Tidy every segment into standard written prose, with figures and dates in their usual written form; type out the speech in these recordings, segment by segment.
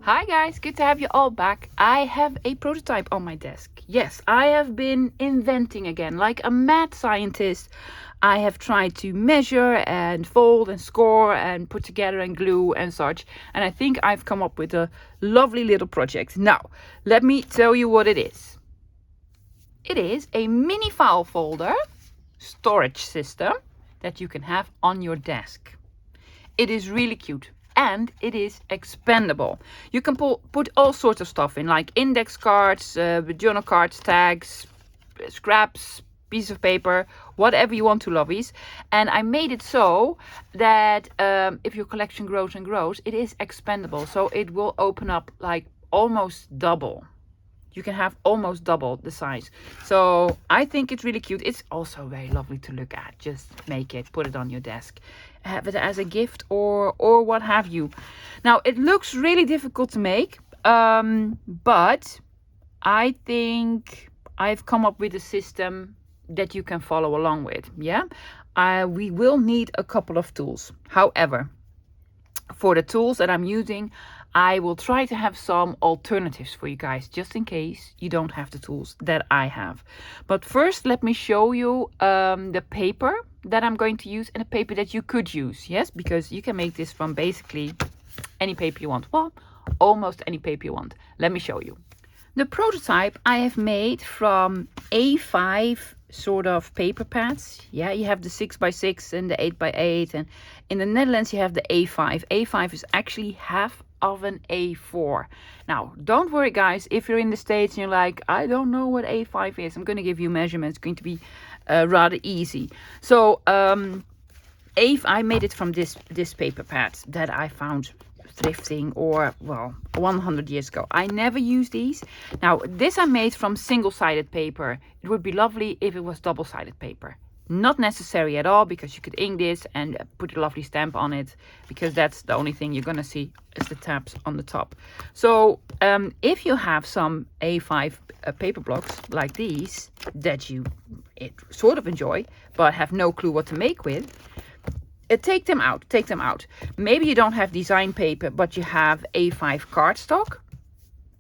Hi guys, good to have you all back. I have a prototype on my desk. Yes, I have been inventing again like a mad scientist. I have tried to measure and fold and score and put together and glue and such. And I think I've come up with a lovely little project. Now, let me tell you what it is. It is a mini file folder storage system that you can have on your desk. It is really cute. And it is expandable. You can put all sorts of stuff in, like index cards, journal cards, tags, scraps, pieces of paper, whatever you want to, lovies. And I made it so that if your collection grows and grows, it is expandable. So it will open up like almost double. You can have almost double the size. So I think it's really cute. It's also very lovely to look at. Just make it, put it on your desk, have it as a gift or what have you. Now it looks really difficult to make, but I think I've come up with a system that you can follow along with. Yeah, we will need a couple of tools. However, for the tools that I'm using, I will try to have some alternatives for you guys, just in case you don't have the tools that I have. But first, let me show you the paper that I'm going to use and the paper that you could use. Yes, because you can make this from basically any paper you want. Well, almost any paper you want. Let me show you. The prototype I have made from A5 sort of paper pads. Yeah, you have the 6x6 and the 8x8, and in the Netherlands you have the A5. A5 is actually half of an A4. Now, don't worry guys, if you're in the States and you're like, I don't know what A5 is, I'm going to give you measurements. It's going to be rather easy. So I made it from this paper pad that I found thrifting or, well, 100 years ago. I never use these. Now, this I made from single-sided paper. It would be lovely if it was double-sided paper. Not necessary at all, because you could ink this and put a lovely stamp on it, because that's the only thing you're gonna see is the tabs on the top. So if you have some A5 paper blocks like these that you sort of enjoy but have no clue what to make with, take them out. Maybe you don't have design paper, but you have A5 cardstock.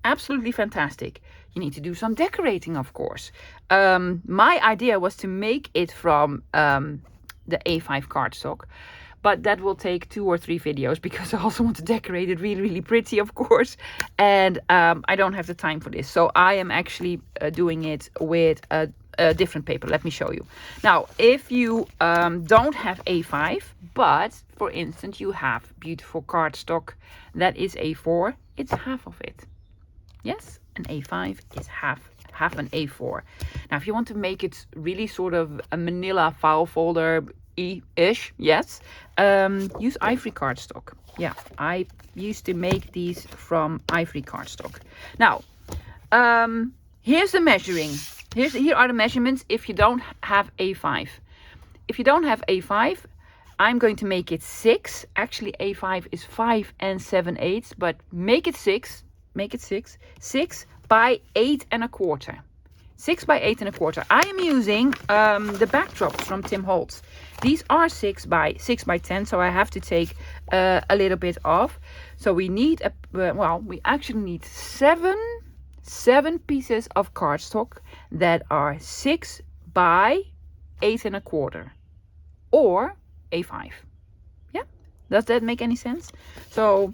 Absolutely fantastic. You need to do some decorating, of course. My idea was to make it from the A5 cardstock, but that will take 2 or 3 videos, because I also want to decorate it really, really pretty, of course. And I don't have the time for this. So I am actually doing it with a different paper. Let me show you. Now, if you don't have A5, but for instance you have beautiful cardstock that is A4, it's half of it. Yes, an A5 is half an A4. Now, if you want to make it really sort of a manila file folder-ish, yes, use ivory cardstock. Yeah, I used to make these from ivory cardstock. Now, here's the measuring. Here are the measurements if you don't have A5. If you don't have A5, I'm going to make it 6. Actually, A5 is 5 7/8, but make it 6. Make it 6. 6 by 8 1/4. 6 by 8 1/4. I am using the backdrops from Holtz. These are 6 by 10, so I have to take a little bit off. So we need we actually need 7 pieces of cardstock that are 6 by 8 1/4 or A5. Yeah, does that make any sense? So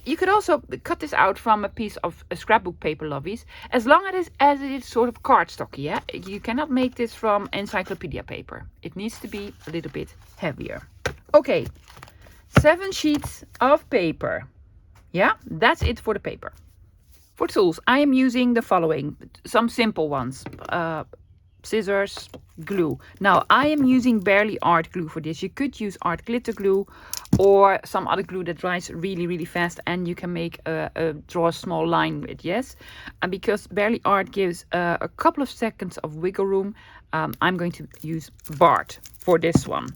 you could also cut this out from a piece of scrapbook paper, lovies, as long as it is sort of cardstocky. Yeah, you cannot make this from encyclopedia paper. It needs to be a little bit heavier. Okay, 7 sheets of paper. Yeah, that's it for the paper. For tools, I am using the following, some simple ones. Scissors, glue. Now, I am using barely art glue for this. You could use art glitter glue or some other glue that dries really, really fast and you can make draw a small line with, yes? And because barely art gives a couple of seconds of wiggle room, I'm going to use Bart for this one.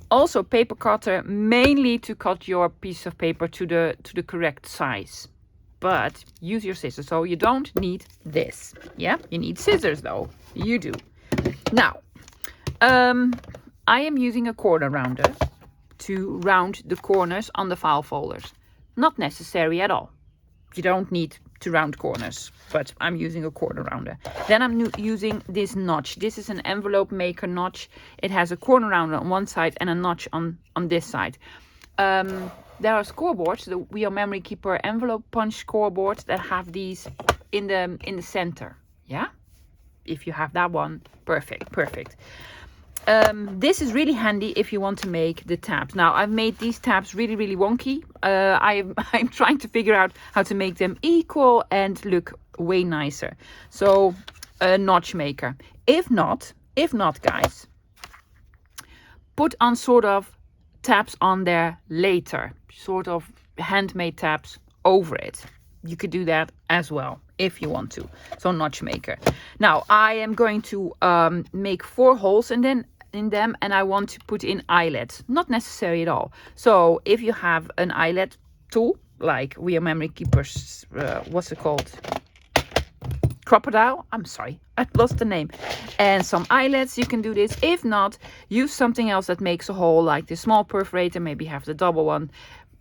Also paper cutter, mainly to cut your piece of paper to the correct size. But use your scissors, so you don't need this. Yeah, you need scissors though. You do. Now, I am using a corner rounder to round the corners on the file folders. Not necessary at all. You don't need to round corners, but I'm using a corner rounder. Then I'm using this notch. This is an envelope maker notch. It has a corner rounder on one side and a notch on this side. There are scoreboards, the We Are Memory Keeper envelope punch scoreboards, that have these in the center. Yeah, if you have that one, perfect. This is really handy if you want to make the tabs. Now, I've made these tabs really wonky. I'm trying to figure out how to make them equal and look way nicer. So, a notch maker. If not, guys, put on sort of tabs on there later. Sort of handmade tabs over it. You could do that as well if you want to. So notch maker. Now I am going to make 4 holes in them, and I want to put in eyelets. Not necessary at all. So if you have an eyelet tool, like We Are Memory Keepers, what's it called? Crocodile. I'm sorry, I lost the name. And some eyelets, you can do this. If not, use something else that makes a hole, like the small perforator. Maybe have the double one.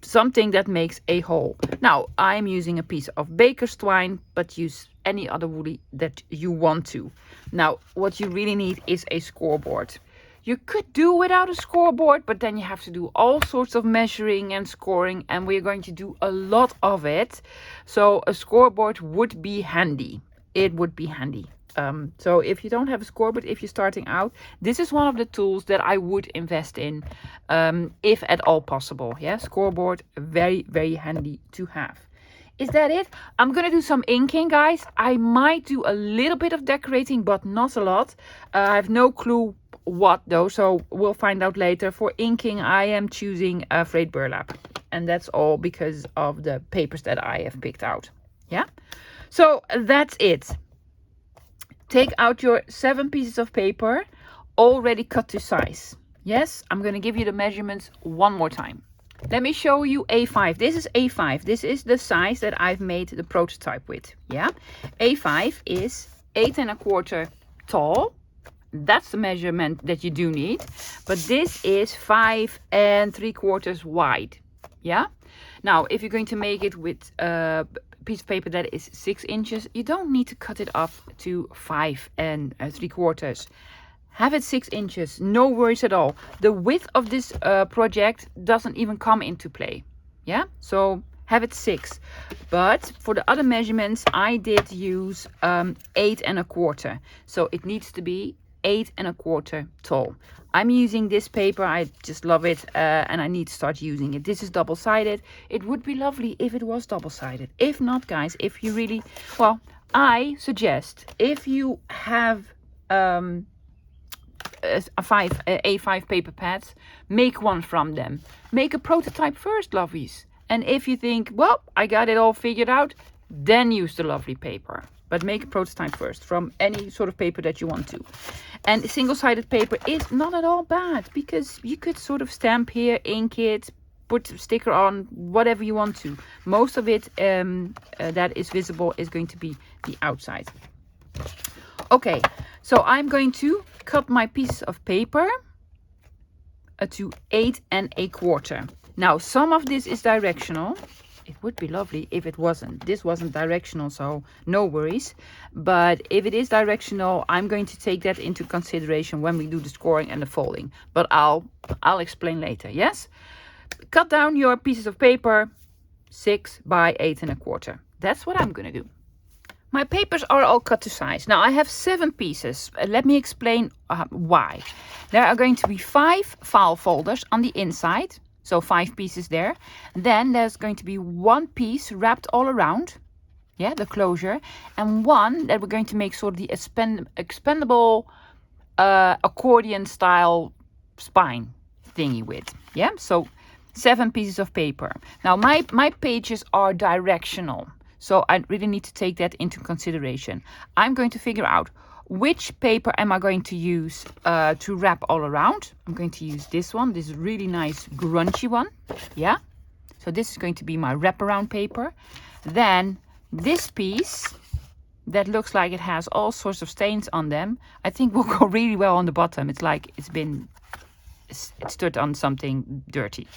Something that makes a hole. Now, I'm using a piece of baker's twine, but use any other woolly that you want to. Now, what you really need is a scoreboard. You could do without a scoreboard, but then you have to do all sorts of measuring and scoring, and we're going to do a lot of it. So a scoreboard would be handy. It would be handy. So if you don't have a scoreboard, if you're starting out, this is one of the tools that I would invest in, if at all possible. Yeah, scoreboard, very handy to have. Is that it? I'm gonna do some inking, guys. I might do a little bit of decorating, but not a lot. I have no clue what though, so we'll find out later. For inking, I am choosing frayed burlap, and that's all because of the papers that I have picked out. Yeah, so that's it. Take out your 7 pieces of paper, already cut to size. Yes, I'm going to give you the measurements one more time. Let me show you A5. This is A5. This is the size that I've made the prototype with. Yeah, A5 is 8 1/4 tall. That's the measurement that you do need. But this is 5 3/4 wide. Yeah. Now, if you're going to make it with piece of paper that is 6 inches, you don't need to cut it off to 5 3/4. Have it 6 inches, no worries at all. The width of this project doesn't even come into play. Yeah, so have it 6. But for the other measurements, I did use 8 1/4. So it needs to be 8 1/4 tall. I'm using this paper, I just love it, and I need to start using it. This is double-sided. It would be lovely if it was double-sided. If not, guys, if you really, well, I suggest if you have A5 paper pads, make one from them. Make a prototype first, lovies. And if you think, well, I got it all figured out, then use the lovely paper. But make a prototype first from any sort of paper that you want to. And single-sided paper is not at all bad, because you could sort of stamp here, ink it, put a sticker on, whatever you want to. Most of it that is visible is going to be the outside. Okay, so I'm going to cut my pieces of paper to 8 1/4. Now, some of this is directional. It would be lovely if it wasn't. This wasn't directional, so no worries. But if it is directional, I'm going to take that into consideration when we do the scoring and the folding. But I'll explain later, yes? Cut down your pieces of paper 6 by 8 1/4. That's what I'm going to do. My papers are all cut to size. Now, I have 7 pieces. Let me explain why. There are going to be 5 file folders on the inside. So 5 pieces there. Then there's going to be 1 piece wrapped all around. Yeah, the closure. And 1 that we're going to make sort of the expandable accordion style spine thingy with. Yeah, so 7 pieces of paper. Now my pages are directional. So I really need to take that into consideration. I'm going to figure out which paper am I going to use to wrap all around. I'm going to use this one. This is really nice grungy one. Yeah. So this is going to be my wraparound paper. Then this piece that looks like it has all sorts of stains on them, I think will go really well on the bottom. It's like it stood on something dirty.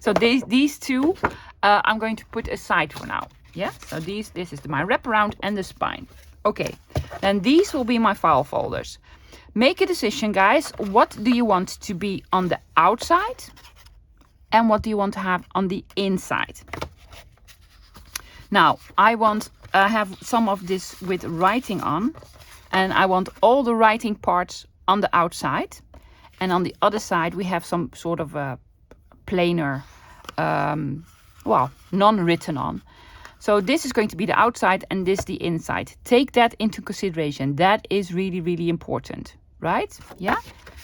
So these two I'm going to put aside for now. Yeah, so this is my wraparound and the spine. Okay, then these will be my file folders. Make a decision, guys. What do you want to be on the outside? And what do you want to have on the inside? Now, I have some of this with writing on. And I want all the writing parts on the outside. And on the other side, we have some sort of a plainer, well, non-written on. So this is going to be the outside and this the inside. Take that into consideration. That is really, really important, right? Yeah.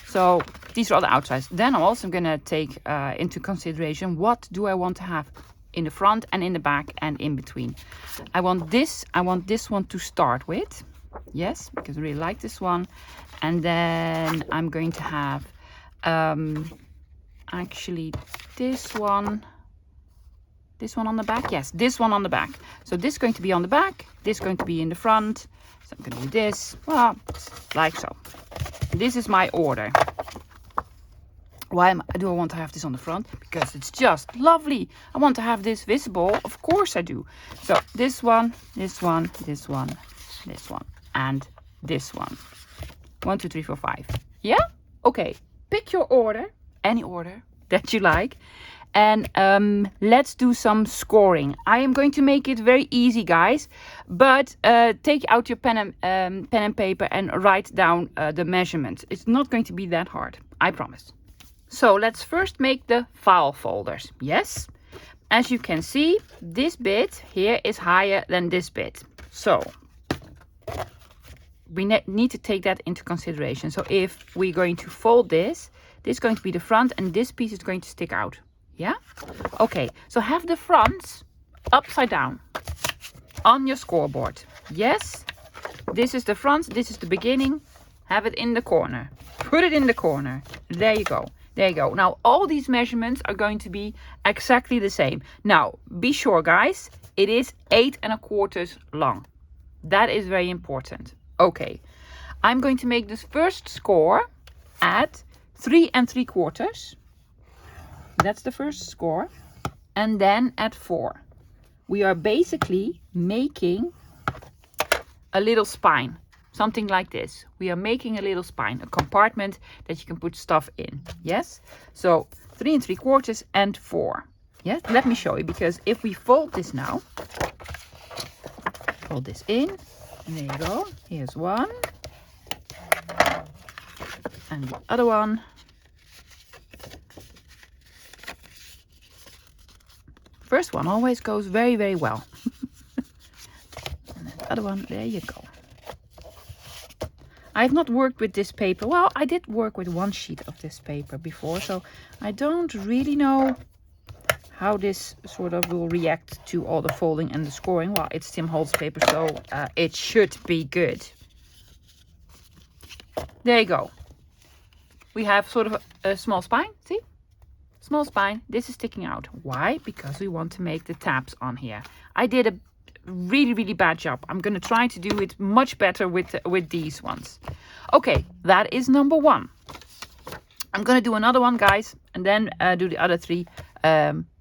So these are all the outsides. Then I'm also going to take into consideration what do I want to have in the front and in the back and in between. I want this one to start with. Yes, because I really like this one. And then I'm going to have actually this one on the back. Yes, this one on the back. So this is going to be on the back, this is going to be in the front. So I'm going to do this, well, like so. This is my order. Why do I want to have this on the front? Because it's just lovely. I want to have this visible. Of course I do. So this one, this one, this one, this one, and this one. 1, 2, 3, 4, 5. Yeah? Okay. Pick your order, any order that you like. And let's do some scoring. I am going to make it very easy, guys. But take out your pen and paper and write down the measurements. It's not going to be that hard. I promise. So let's first make the file folders. Yes? As you can see, this bit here is higher than this bit. So we need to take that into consideration. So if we're going to fold this is going to be the front and this piece is going to stick out. Yeah? Okay, so have the fronts upside down on your scoreboard. Yes? This is the front, this is the beginning. Have it in the corner. Put it in the corner. There you go. There you go. Now, all these measurements are going to be exactly the same. Now, be sure, guys, it is 8 1/4 long. That is very important. Okay, I'm going to make this first score at 3 3/4. That's the first score. And then at 4. We are basically making a little spine. Something like this. We are making a little spine, a compartment that you can put stuff in. Yes? So 3 3/4 and 4. Yes? Let me show you, because if we fold this now, fold this in, and there you go. Here's one. And the other one. First one always goes very, very well. And then the other one, there you go. I've not worked with this paper. Well, I did work with one sheet of this paper before, so I don't really know how this sort of will react to all the folding and the scoring. Well, it's Tim Holtz paper, so it should be good. There you go. We have sort of a small spine, see? Small spine. This is sticking out. Why? Because we want to make the tabs on here. I did a really, really bad job. I'm going to try to do it much better with these ones. Okay, that is number 1. I'm going to do another one, guys, and then do the other 3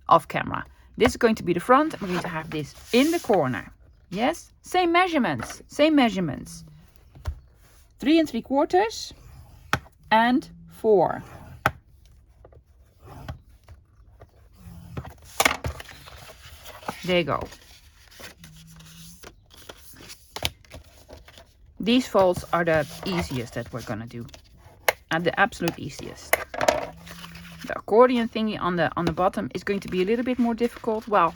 off camera. This is going to be the front. I'm going to have this in the corner. Yes, same measurements. Same measurements. 3 3/4 and 4. There you go. These folds are the easiest that we're gonna do. And the absolute easiest. The accordion thingy on the bottom is going to be a little bit more difficult. Well,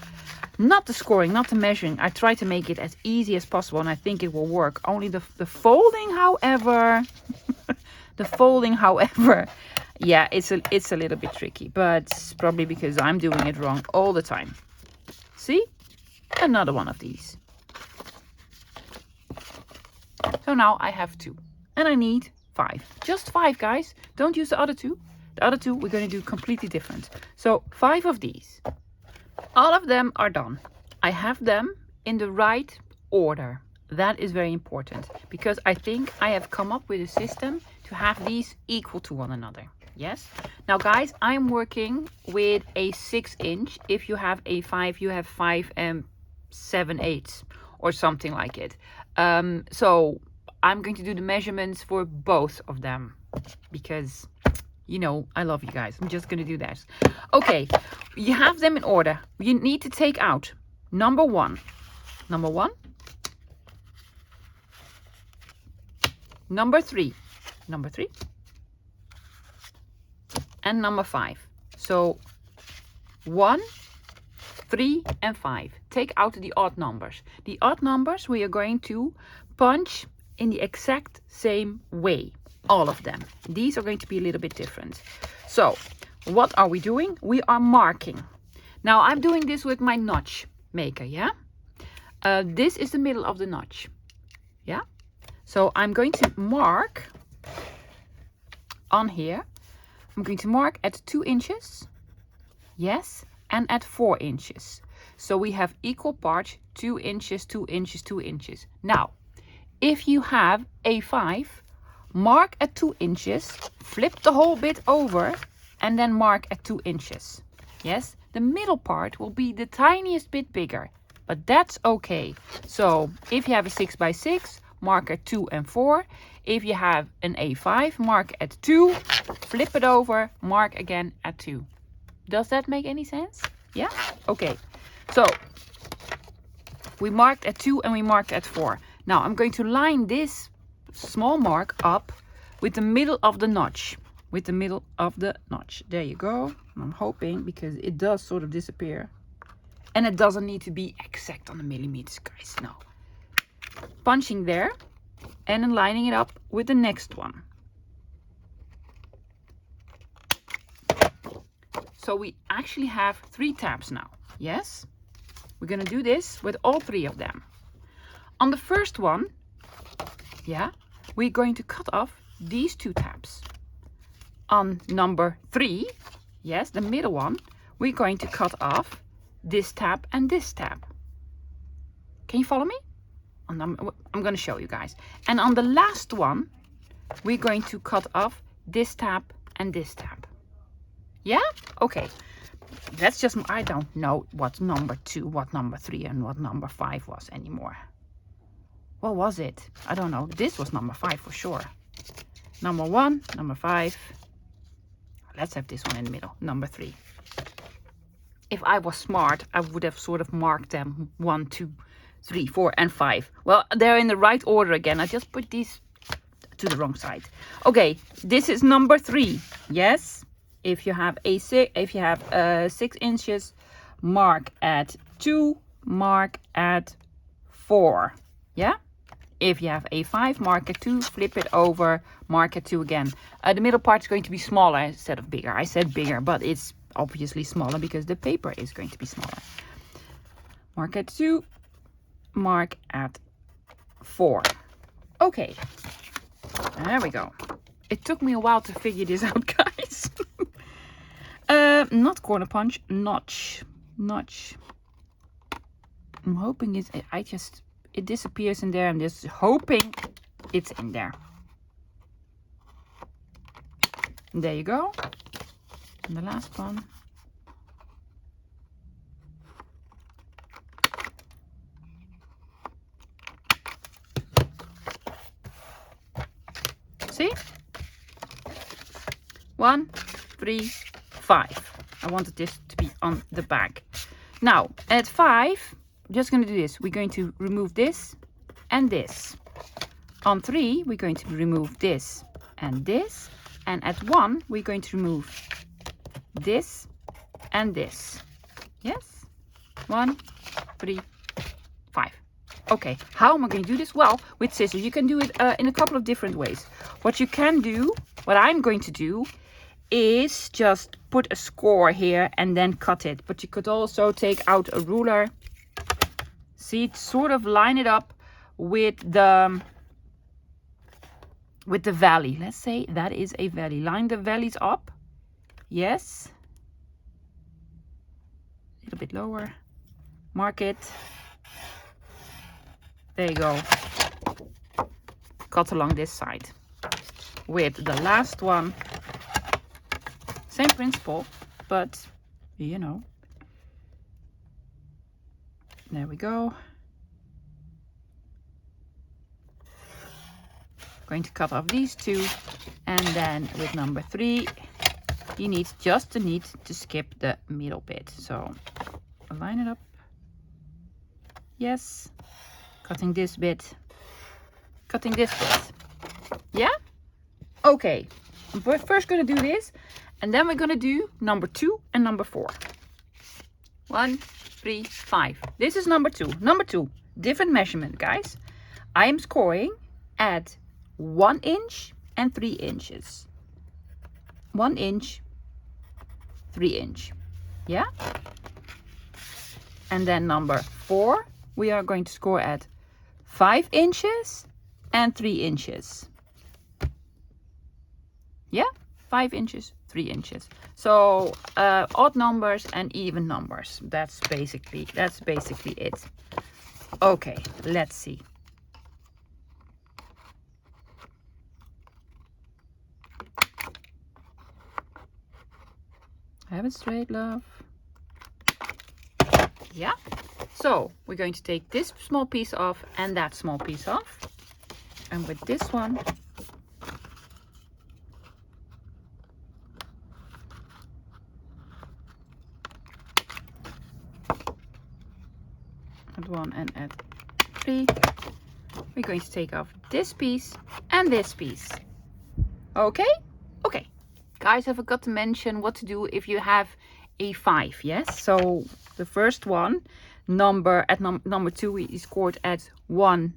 not the scoring, not the measuring. I try to make it as easy as possible, and I think it will work. Only the folding, however, yeah, it's a little bit tricky, but it's probably because I'm doing it wrong all the time. See? Another one of these. So now I have 2. And I need 5. Just 5, guys. Don't use the other 2. The other 2 we're going to do completely different. So 5 of these. All of them are done. I have them in the right order. That is very important, because I think I have come up with a system to have these equal to one another. Yes. Now, guys, I'm working with a 6 inch. If you have a 5, you have 5 and 7/8 or something like it. So I'm going to do the measurements for both of them because, you know, I love you guys. I'm just going to do that. Okay, you have them in order. You need to take out number one, number three, and number 5. So 1, 3, and 5. Take out the odd numbers. The odd numbers we are going to punch in the exact same way. All of them. These are going to be a little bit different. So what are we doing? We are marking. Now I'm doing this with my notch maker, yeah? This is the middle of the notch, yeah? So I'm going to mark on here. I'm going to mark at 2 inches, yes, and at 4 inches. So we have equal parts, 2 inches, 2 inches, 2 inches. Now, if you have A5, mark at 2 inches, flip the whole bit over, and then mark at 2 inches. Yes, the middle part will be the tiniest bit bigger, but that's okay. So if you have a 6x6, mark at 2 and 4. If you have an A5, mark at 2, flip it over, mark again at 2. Does that make any sense? Yeah? Okay. So we marked at 2 and we marked at 4. Now I'm going to line this small mark up with the middle of the notch. With the middle of the notch. There you go. I'm hoping, because it does sort of disappear. And it doesn't need to be exact on the millimeters, guys. No. Punching there. And then lining it up with the next one. So we actually have 3 tabs now. Yes? We're going to do this with all 3 of them. On the first one, yeah, we're going to cut off these 2 tabs. On number 3, yes, the middle one, we're going to cut off this tab and this tab. Can you follow me? I'm going to show you guys. And on the last one, we're going to cut off this tab and this tab. Yeah? Okay. That's just, I don't know what number 2, what number 3, and what number 5 was anymore. What was it? I don't know. This was number 5 for sure. Number 1, number 5. Let's have this one in the middle. Number 3. If I was smart, I would have sort of marked them 1, 2, 3, 4, and 5. Well, they're in the right order again. I just put these to the wrong side. Okay, this is number 3. Yes. If you have a 6 inches, mark at 2, mark at 4. Yeah. If you have A5, mark at 2, flip it over, mark at 2 again. The middle part is going to be smaller instead of bigger. I said bigger, but it's obviously smaller because the paper is going to be smaller. Mark at 2, mark at 4. Okay, there we go. It took me a while to figure this out, guys. Not corner punch, notch. I'm hoping it disappears in there. I'm just hoping it's in there. There you go. And the last one. See? 1, 3, 5. I wanted this to be on the back. Now, at 5, I'm just going to do this. We're going to remove this and this. On 3, we're going to remove this and this. And at 1, we're going to remove this and this. Yes? 1, 3, 5. Okay, how am I going to do this? Well, with scissors. You can do it in a couple of different ways. What you can do, what I'm going to do, is just put a score here and then cut it. But you could also take out a ruler. See, sort of line it up with the valley. Let's say that is a valley. Line the valleys up. Yes. A little bit lower. Mark it. There you go. Cut along this side. With the last one. Same principle, but you know. There we go. Going to cut off these two, and then with number 3 you need just the need to skip the middle bit. So line it up. Yes. Cutting this bit. Cutting this bit. Yeah? Okay. We're first going to do this, and then we're going to do number 2 and number 4. 1, 3, 5. This is number 2. Number 2, different measurement, guys. I am scoring at 1 inch and 3 inches. 1 inch, 3 inch. Yeah? And then number 4, we are going to score at 5 inches and 3 inches. Yeah? 5 inches, 3 inches. So odd numbers and even numbers. That's basically it. Okay, let's see. Have it straight, love. Yeah. So we're going to take this small piece off and that small piece off. And with this one, add 1 and add 3. We're going to take off this piece and this piece. Okay? Okay. Guys, I forgot to mention what to do if you have a 5, yes? So the first one, number 2, we scored at 1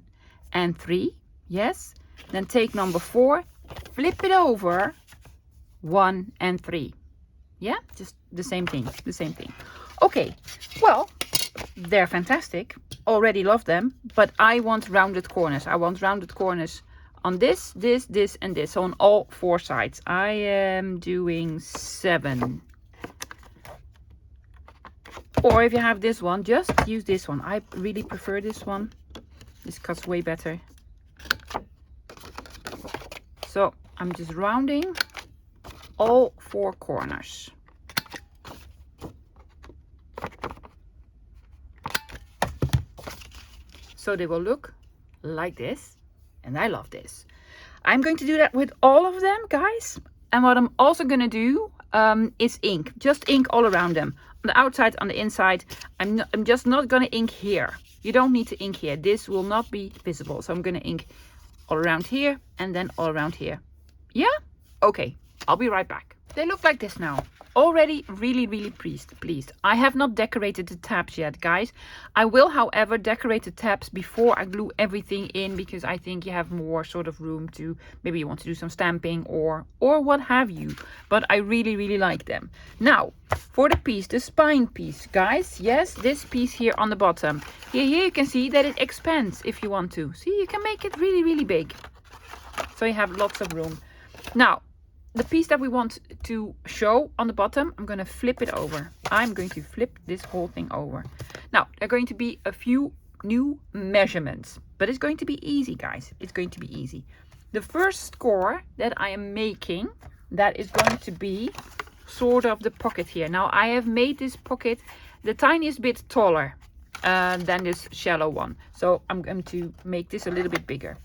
and 3, yes? Then take number 4, flip it over, 1 and 3. Yeah, just the same thing, Okay, well, they're fantastic. Already love them, but I want rounded corners. I want rounded corners on this, this, and this, on all 4 sides. I am doing 7. Or if you have this one, just use this one. I really prefer this one. This cuts way better. So I'm just rounding all 4 corners. So they will look like this. And I love this. I'm going to do that with all of them, guys. And what I'm also going to do is ink. Just ink all around them. On the outside, on the inside. I'm just not going to ink here. You don't need to ink here. This will not be visible. So I'm going to ink all around here and then all around here. Yeah? Okay. I'll be right back. They look like this now. Already really pleased. I have not decorated the tabs yet, guys. I will, however, decorate the tabs before I glue everything in, because I think you have more sort of room to, maybe you want to do some stamping or what have you. But I really like them. Now, for the piece, the spine piece, guys. Yes, this piece here on the bottom. Here you can see that it expands if you want to. See, you can make it really big. So you have lots of room. Now, the piece that we want to show on the bottom, I'm going to flip it over. I'm going to flip this whole thing over. Now, there are going to be a few new measurements, but it's going to be easy, guys. It's going to be easy. The first score that I am making, that is going to be sort of the pocket here. Now, I have made this pocket the tiniest bit taller than this shallow one. So I'm going to make this a little bit bigger.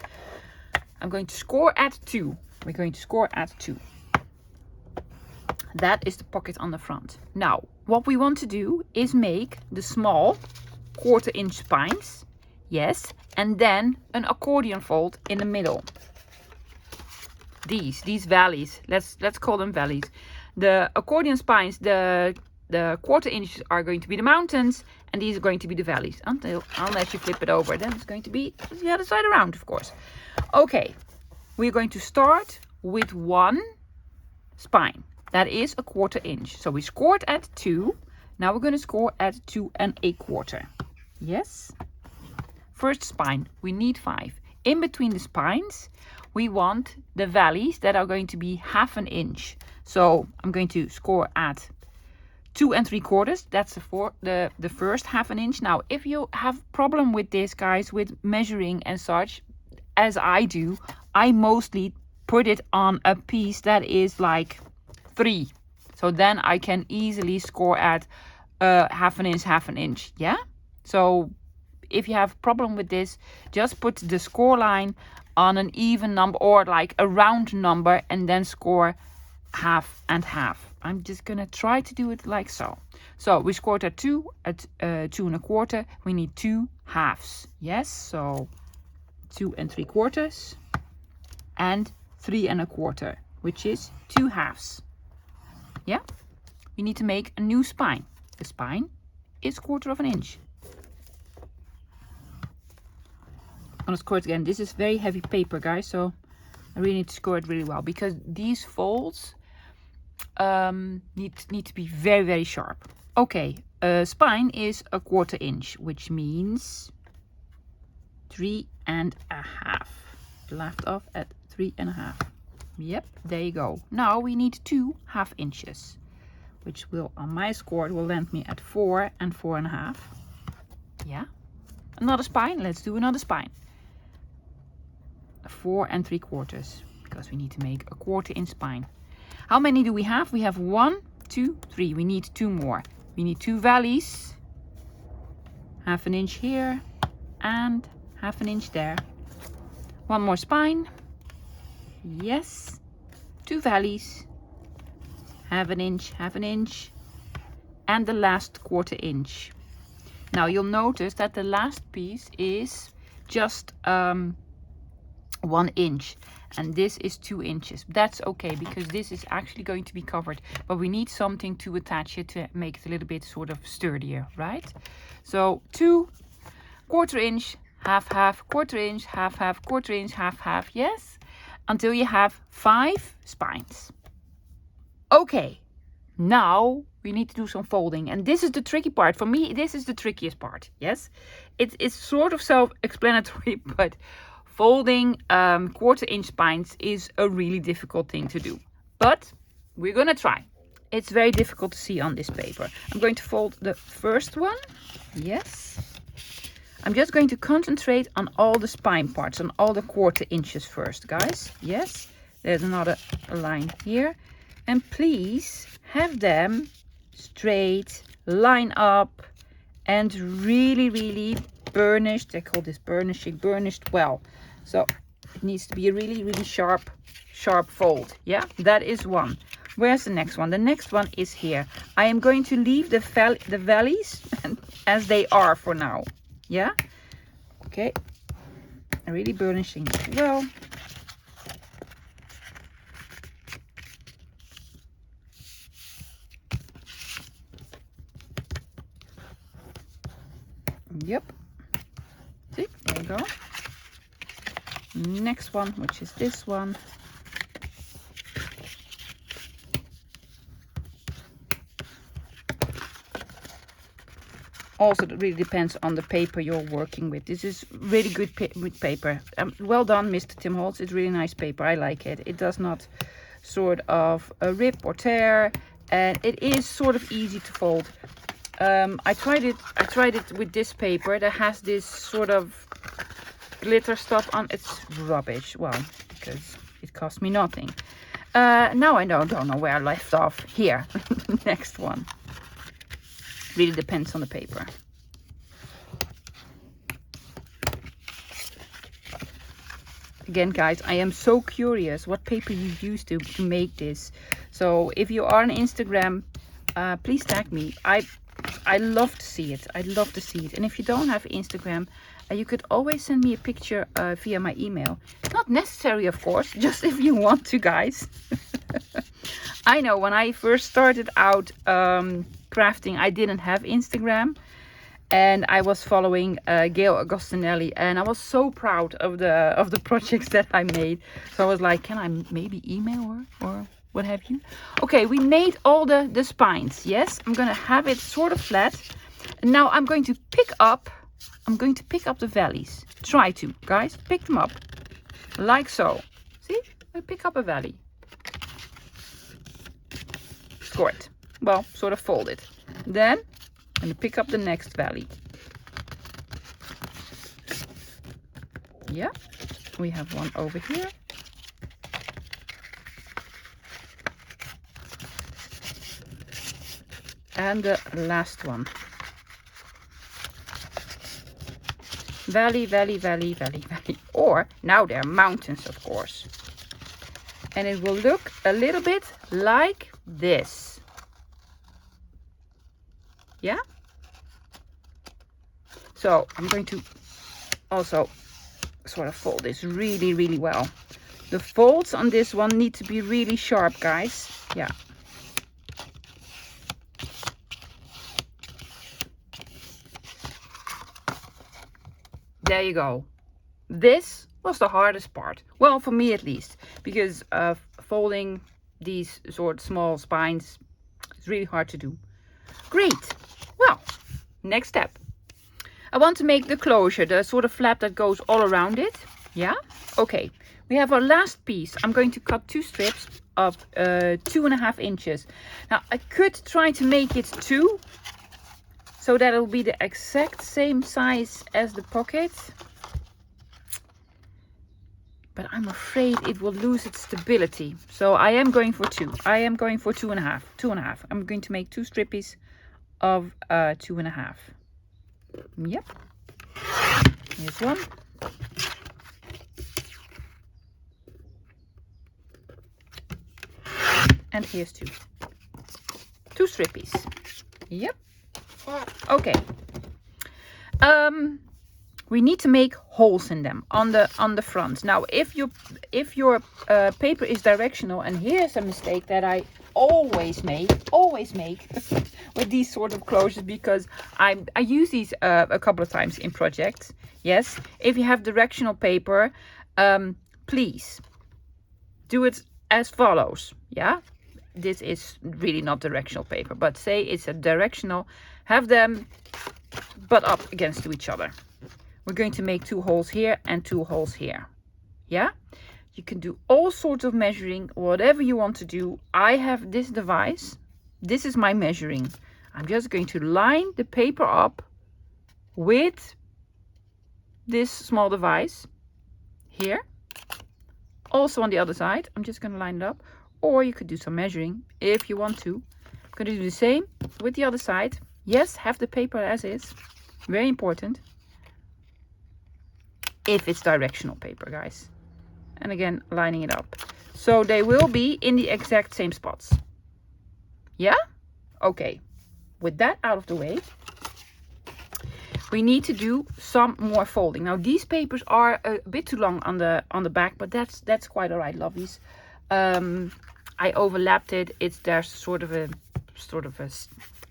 I'm going to score at 2. We're going to score at 2. That is the pocket on the front. Now, what we want to do is make the small 1/4 inch spines. Yes. And then an accordion fold in the middle. These valleys. Let's call them valleys. The accordion spines, the 1/4 inches are going to be the mountains, and these are going to be the valleys. Unless you flip it over, then it's going to be the other side around, of course. Okay. We're going to start with 1 spine. That is a 1/4 inch. So we scored at 2. Now we're going to score at 2 1/4. Yes. First spine, we need 5. In between the spines, we want the valleys that are going to be 1/2 inch. So I'm going to score at 2 3/4. That's the first 1/2 inch. Now, if you have problem with this, guys, with measuring and such, as I do, I mostly put it on a piece that is like 3. So then I can easily score at 1/2 inch, 1/2 inch. Yeah. So if you have a problem with this, just put the score line on an even number or like a round number and then score half and half. I'm just gonna try to do it like so. So we scored at 2 1/4. We need 2 halves. Yes, so 2 3/4 and 3 1/4, which is 2 halves. Yeah, we need to make a new spine. The spine is 1/4 of an inch. I'm gonna score it again. This is very heavy paper, guys, so I really need to score it really well because these folds need to be very, very sharp. Okay, spine is 1/4 inch, which means 3 1/2. Left off at 3 1/2. Yep, there you go. Now we need 2 1/2 inches, which will, on my score, will land me at 4 and 4 1/2. Yeah, another spine. Let's do another spine. 4 3/4, because we need to make a 1/4 inch spine. How many do we have? We have 1, 2, 3. We need 2 more. We need 2 valleys, 1/2 inch here and 1/2 inch there. 1 more spine. Yes, 2 valleys, 1/2 inch, 1/2 inch, and the last 1/4 inch. Now you'll notice that the last piece is just 1 inch, and this is 2 inches. That's okay because this is actually going to be covered, but we need something to attach it to make it a little bit sort of sturdier, right? So 2 1/4 inch, 1/2, 1/4 inch, 1/2, 1/4 inch, 1/2. Yes, until you have 5 spines. Okay, now we need to do some folding, and this is the tricky part. For me, this is the trickiest part. Yes, it's sort of self-explanatory, but folding 1/4 inch spines is a really difficult thing to do, but we're gonna try. It's very difficult to see on this paper. I'm going to fold the first one. Yes, I'm just going to concentrate on all the spine parts, on all the 1/4 inches first, guys. Yes, there's another line here, and please have them straight, line up, and really burnished. They call this burnishing, burnished well. So it needs to be a really sharp fold. Yeah, that is one. Where's the next one? The next one is here. I am going to leave the valleys as they are for now. Yeah, okay, really burnishing as well. Yep, see, there you go. Next one, which is this one. Also, it really depends on the paper you're working with. This is really good paper. Well done, Mr. Tim Holtz. It's really nice paper. I like it. It does not sort of rip or tear, and it is sort of easy to fold. I tried it with this paper that has this sort of glitter stuff on. It's rubbish. Well, because it cost me nothing. Now I don't know where I left off. Here, next one. Really depends on the paper. Again, guys, I am so curious what paper you used to make this. So if you are on Instagram, please tag me. I love to see it. I'd love to see it. And if you don't have Instagram, you could always send me a picture via my email. Not necessary, of course, just if you want to, guys. I know when I first started out crafting, I didn't have Instagram, and I was following Gail Agostinelli, and I was so proud of the projects that I made. So I was like, can I maybe email her or what have you? Okay, we made all the spines. Yes, I'm gonna have it sort of flat. And now I'm going to pick up the valleys. Try to, guys, pick them up like so. See, I pick up a valley. Score it. Well, sort of fold it. Then I'm going to pick up the next valley. Yeah, we have one over here. And the last one. Valley, valley, valley, valley, valley. Or now they're mountains, of course. And it will look a little bit like this. Yeah? So I'm going to also sort of fold this really, really well. The folds on this one need to be really sharp, guys. Yeah. There you go. This was the hardest part. Well, for me at least, because folding these sort of small spines is really hard to do. Great. Well, next step. I want to make the closure, the sort of flap that goes all around it. Yeah? Okay. We have our last piece. I'm going to cut 2 strips of 2.5 inches. Now, I could try to make it 2, so that it'll be the exact same size as the pocket. But I'm afraid it will lose its stability. So I am going for 2. I am going for 2.5. 2.5. I'm going to make 2 strippies of 2.5. Yep. Here's one. And here's 2. 2 strippies. Yep. Okay. We need to make holes in them on the front. Now, if your paper is directional, and here's a mistake that I always make with these sort of closures, because I use these a couple of times in projects. Yes, if you have directional paper, please do it as follows. Yeah, this is really not directional paper, but say it's a directional, have them butt up against each other. We're going to make 2 holes here and 2 holes here. Yeah, you can do all sorts of measuring, whatever you want to do. I have this device. This is my measuring. I'm just going to line the paper up with this small device here. Also on the other side, I'm just going to line it up. Or you could do some measuring if you want to. I'm going to do the same with the other side. Yes, have the paper as is. Very important. If it's directional paper, guys. And again, lining it up. So they will be in the exact same spots. Yeah? Okay. With that out of the way, we need to do some more folding. Now, these papers are a bit too long on the back, but that's quite all right, lovelies. I overlapped it. There's sort of a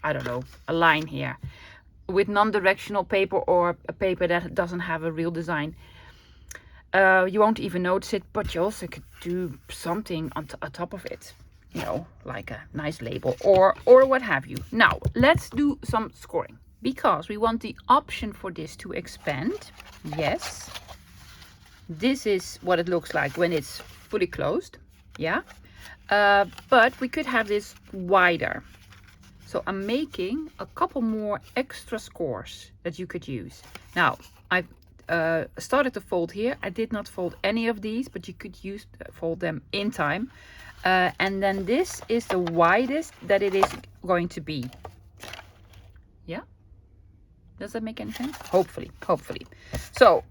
I don't know, a line here. With non-directional paper or a paper that doesn't have a real design, you won't even notice it, but you also could do something on top of it, you know, like a nice label or what have you. Now let's do some scoring, because we want the option for this to expand. Yes, this is what it looks like when it's fully closed. Yeah, but we could have this wider. So I'm making a couple more extra scores that you could use. Now, I've started to fold here. I did not fold any of these, but you could fold them in time. And then this is the widest that it is going to be. Yeah? Does that make any sense? Hopefully. So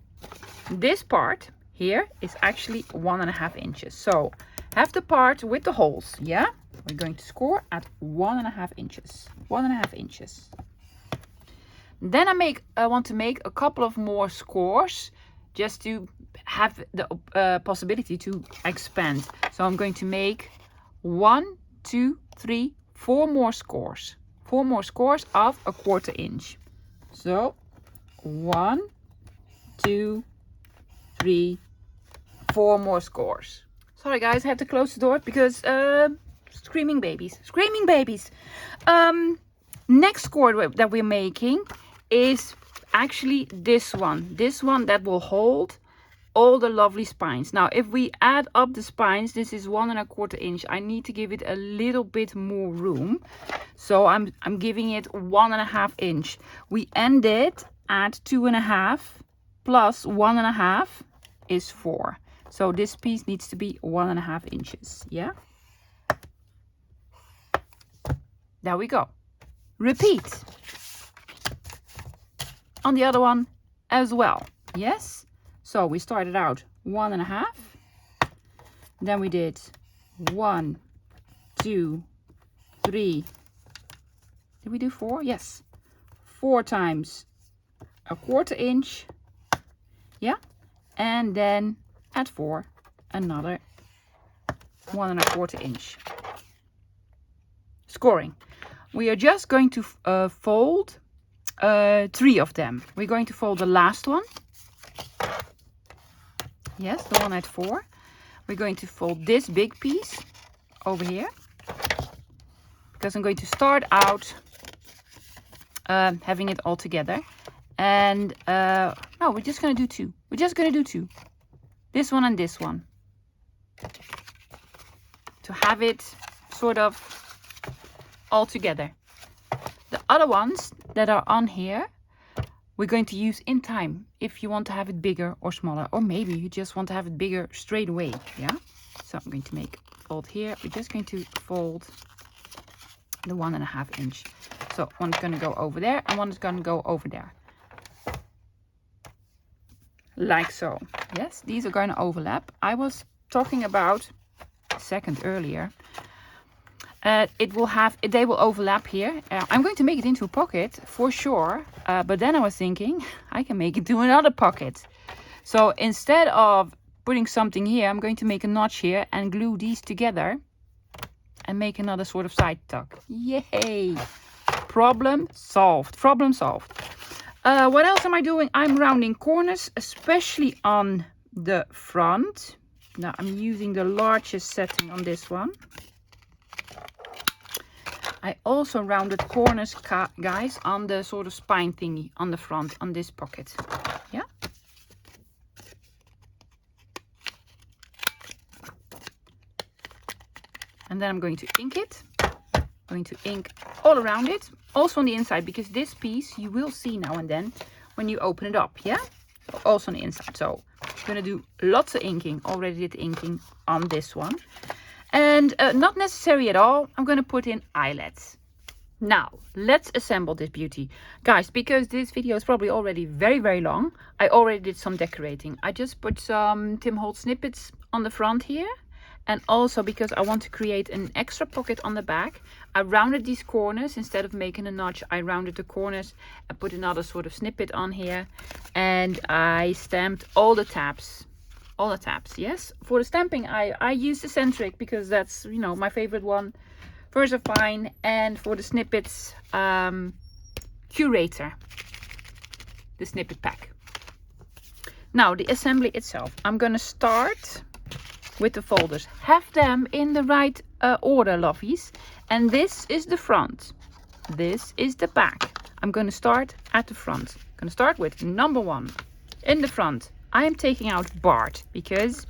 this part here is actually 1.5 inches. So have the part with the holes, yeah? We're going to score at 1.5 inches. 1.5 inches. Then I want to make a couple of more scores just to have the possibility to expand. So I'm going to make 1, 2, 3, 4 more scores. 4 more scores of 1/4 inch. So 1, 2, 3, 4 more scores. Sorry guys, I had to close the door because screaming babies. Next score that we're making is actually this one that will hold all the lovely spines. Now if we add up the spines, this is 1.25 inch. I need to give it a little bit more room, so I'm giving it 1.5 inch. We ended at 2.5 plus 1.5 is 4. So this piece needs to be 1.5 inches. Yeah, there we go. Repeat on the other one as well. Yes, so we started out 1.5, then we did 1, 2, 3. Did we do 4? Yes, 4 times 1/4 inch. Yeah, and then at 4 another 1 1/4 inch. Scoring. We are just going to fold 3 of them. We're going to fold the last one. Yes, the one at 4. We're going to fold this big piece over here, because I'm going to start out having it all together. And no, we're just going to do 2. We're just going to do 2. This one and this one. To have it sort of all together. The other ones that are on here, we're going to use in time. If you want to have it bigger or smaller, or maybe you just want to have it bigger straight away. Yeah. So I'm going to make a fold here. We're just going to fold the 1.5 inch. So one is going to go over there and one is going to go over there. Like so. Yes, these are going to overlap. I was talking about a second earlier. They will overlap here. I'm going to make it into a pocket for sure. But then I was thinking I can make it to another pocket. So instead of putting something here, I'm going to make a notch here and glue these together and make another sort of side tuck. Yay! Problem solved. Problem solved. What else am I doing? I'm rounding corners, especially on the front. Now I'm using the largest setting on this one. I also rounded corners, guys, on the sort of spine thingy on the front, on this pocket. Yeah. And then I'm going to ink it. I'm going to ink all around it. Also on the inside, because this piece you will see now and then when you open it up. Yeah. So also on the inside. So I'm going to do lots of inking. Already did inking on this one. And not necessary at all. I'm going to put in eyelets. Now, let's assemble this beauty. Guys, because this video is probably already very, very long, I already did some decorating. I just put some Holtz snippets on the front here. And also because I want to create an extra pocket on the back, I rounded these corners. Instead of making a notch, I rounded the corners and put another sort of snippet on here. And I stamped all the tabs. All the tabs, yes. For the stamping, I use eccentric because that's, you know, my favorite one. VersaFine. And for the snippets, Curator, the snippet pack. Now the assembly itself, I'm gonna start with the folders. Have them in the right order, lovies. And this is the front. This is the back. I'm gonna start at the front. I'm gonna start with number 1 in the front. I am taking out Bart because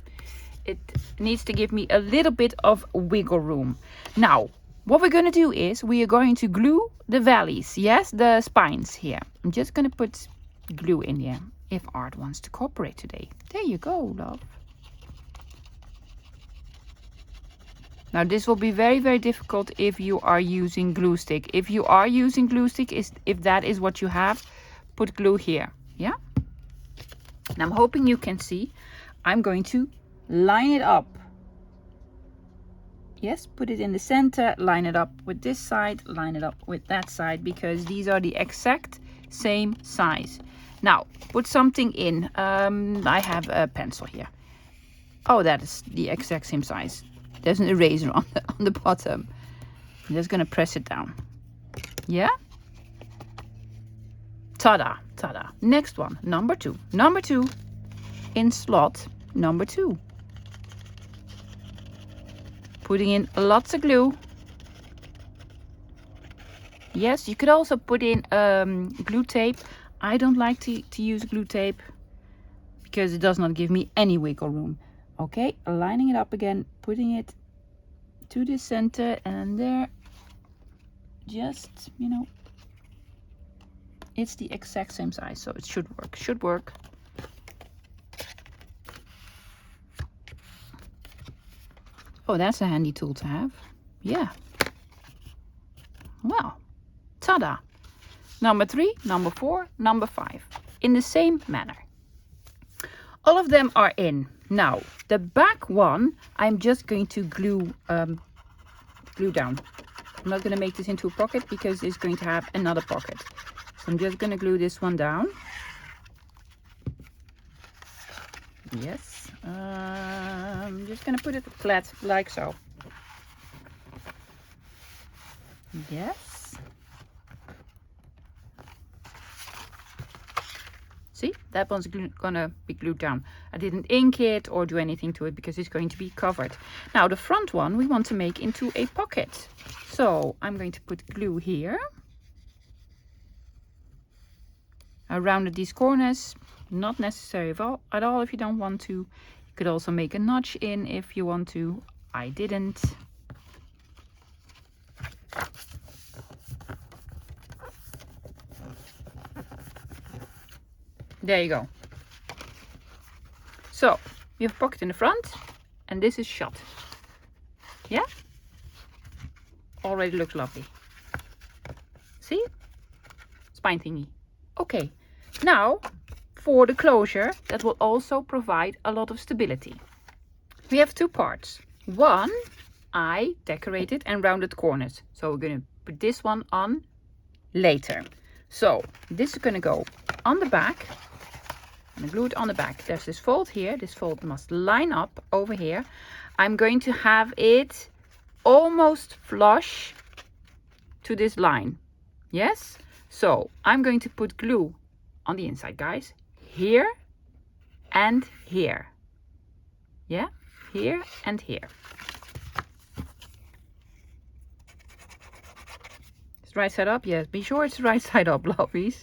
it needs to give me a little bit of wiggle room. Now, what we're going to do is we are going to glue the valleys. Yes, the spines here. I'm just going to put glue in here if Art wants to cooperate today. There you go, love. Now, this will be very, very difficult if you are using glue stick. If you are using glue stick, if that is what you have, put glue here. Yeah? And I'm hoping you can see, I'm going to line it up. Yes, put it in the center, line it up with this side, line it up with that side, because these are the exact same size. Now, put something in. I have a pencil here. Oh, that is the exact same size. There's an eraser on the bottom. I'm just going to press it down. Yeah? Ta-da, ta-da. Next one, number 2. Number 2 in slot number 2. Putting in lots of glue. Yes, you could also put in glue tape. I don't like to use glue tape because it does not give me any wiggle room. Okay, lining it up again, putting it to the center and there. Just, you know, it's the exact same size, so it should work. Should work. Oh, that's a handy tool to have. Yeah. Well, ta-da. Number 3, number 4, number 5. in the same manner. All of them are in. Now, the back one, I'm just going to glue down. I'm not going to make this into a pocket because it's going to have another pocket. So I'm just going to glue this one down. Yes. I'm just going to put it flat like so. Yes. See, that one's gonna be glued down. I didn't ink it or do anything to it because it's going to be covered. Now the front one we want to make into a pocket. So I'm going to put glue here. Around these corners, not necessary at all if you don't want to. You could also make a notch in if you want to. I didn't. There you go. So you have a pocket in the front and this is shut. Yeah? Already looks lovely. See? Spine thingy. Okay. Now for the closure that will also provide a lot of stability. We have two parts. One, I decorated and rounded corners. So we're going to put this one on later. So this is going to go on the back. I'm going to glue it on the back. There's this fold here. This fold must line up over here. I'm going to have it almost flush to this line. Yes? So I'm going to put glue on the inside, guys. Here and here. Yeah? Here and here. Is the right side up? Yes. Be sure it's the right side up, lovies.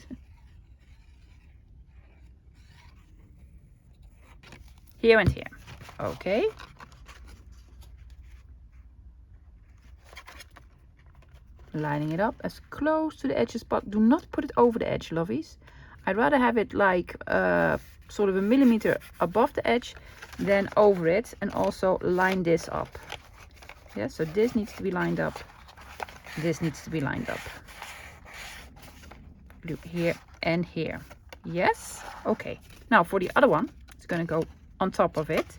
Here and here. Okay. Lining it up as close to the edges, but do not put it over the edge, lovies. I'd rather have it like sort of a millimeter above the edge than over it, and also line this up. Yeah, so this needs to be lined up. This needs to be lined up. Glue here and here. Yes? Okay. Now for the other one, it's going to go on top of it.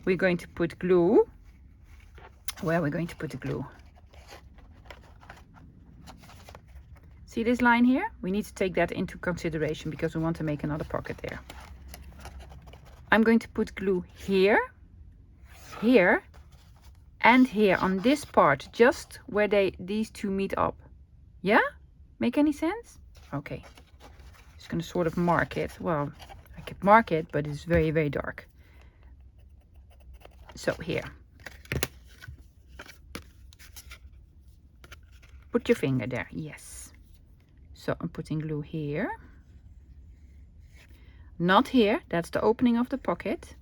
We're going to put glue. Where are we going to put the glue? See this line here? We need to take that into consideration because we want to make another pocket there. I'm going to put glue here, here, and here on this part, just where these two meet up. Yeah? Make any sense? Okay. Just going to sort of mark it. Well, I could mark it, but it's very, very dark. So here. Put your finger there. Yes. So I'm putting glue here. Not here. That's the opening of the pocket.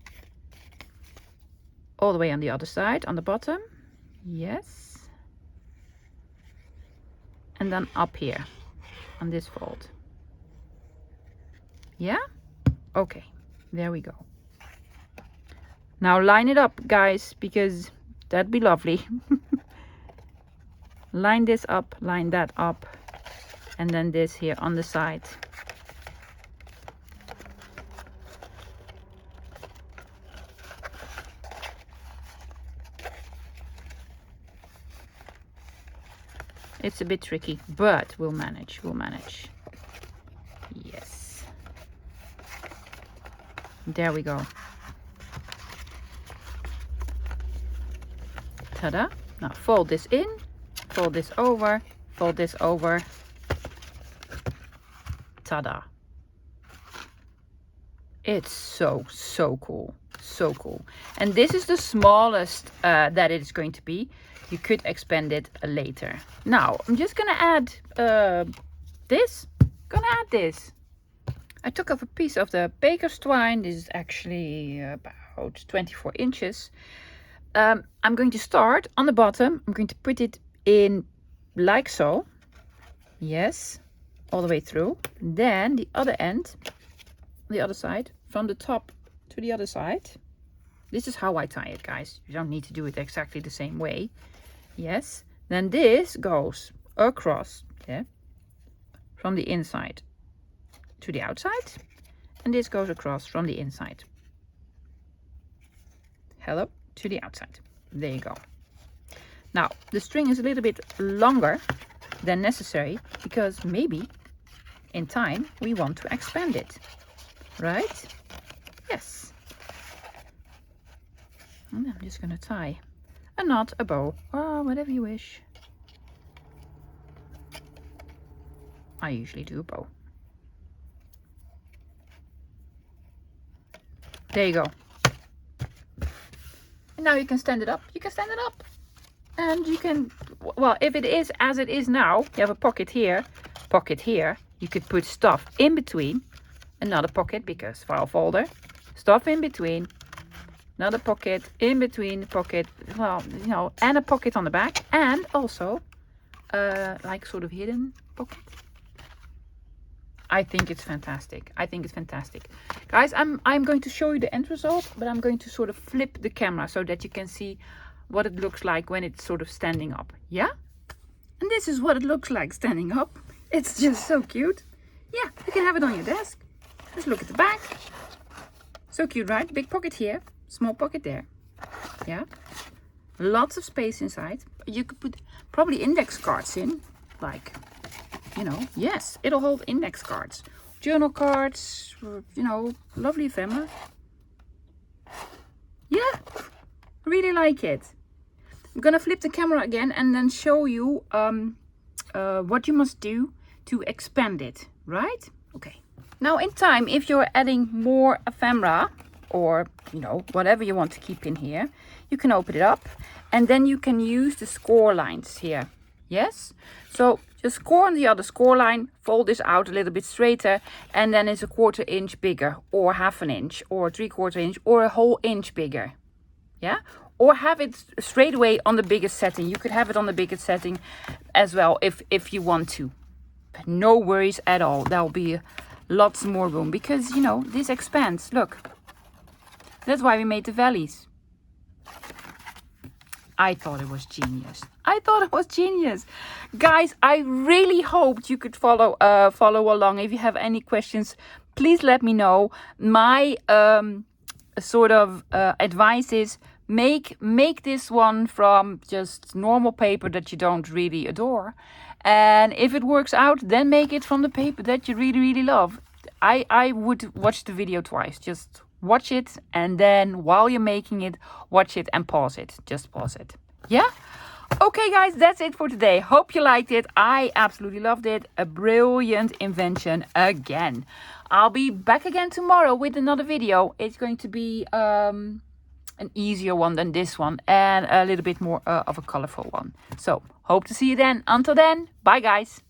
All the way on the other side, on the bottom. Yes. And then up here on this fold. Yeah? Okay. There we go. Now line it up, guys, because that'd be lovely. Line this up, line that up, and then this here on the side. It's a bit tricky, but we'll manage, we'll manage. Yes. There we go. Ta-da. Now fold this in, fold this over, fold this over. Ta-da. It's so cool. So cool. And this is the smallest that it is going to be. You could expand it later. Now, I'm just going to add this. I took off a piece of the baker's twine. This is actually about 24 inches. I'm going to start on the bottom. I'm going to put it in like so. Yes, all the way through. Then the other end, the other side, from the top to the other side. This is how I tie it, guys. You don't need to do it exactly the same way. Yes, then this goes across, yeah, from the inside to the outside. and this goes across from the inside. Hello to the outside. There you go. Now, the string is a little bit longer than necessary because maybe in time we want to expand it, right? Yes. And I'm just going to tie a knot, a bow, or whatever you wish. I usually do a bow. There you go. And now you can stand it up. You can stand it up. And you can, well, if it is as it is now, you have a pocket here, you could put stuff in between, another pocket because file folder, stuff in between, another pocket, in between the pocket, well, you know, and a pocket on the back, and also like sort of hidden pocket. I think it's fantastic. I think it's fantastic. Guys, I'm going to show you the end result, but I'm going to sort of flip the camera so that you can see what it looks like when it's sort of standing up. Yeah? And this is what it looks like standing up. It's just so cute. Yeah, you can have it on your desk. Just look at the back. So cute, right? Big pocket here, small pocket there. Yeah? Lots of space inside. You could put probably index cards in, like, you know, yes, it'll hold index cards, journal cards, you know, lovely ephemera. Yeah, really like it. I'm gonna flip the camera again and then show you what you must do to expand it, right? Okay. Now in time, if you're adding more ephemera or, you know, whatever you want to keep in here, you can open it up and then you can use the score lines here. Yes? So just score on the other score line, fold this out a little bit straighter, and then it's 1/4 inch bigger, or 1/2 inch, or 3/4 inch, or a whole inch bigger. Yeah? Or have it straight away on the biggest setting. You could have it on the biggest setting as well if you want to. But no worries at all. There'll be lots more room because, you know, this expands. Look. That's why we made the valleys. I thought it was genius. I thought it was genius. Guys, I really hoped you could follow along. If you have any questions, please let me know. My sort of advice is make this one from just normal paper that you don't really adore. And if it works out, then make it from the paper that you really, really love. I would watch the video twice. Just watch it, and then while you're making it, watch it and pause it. Just pause it. Yeah? Okay, guys, that's it for today. Hope you liked it. I absolutely loved it. A brilliant invention again. I'll be back again tomorrow with another video. It's going to be an easier one than this one and a little bit more of a colorful one. So, hope to see you then. Until then, bye, guys.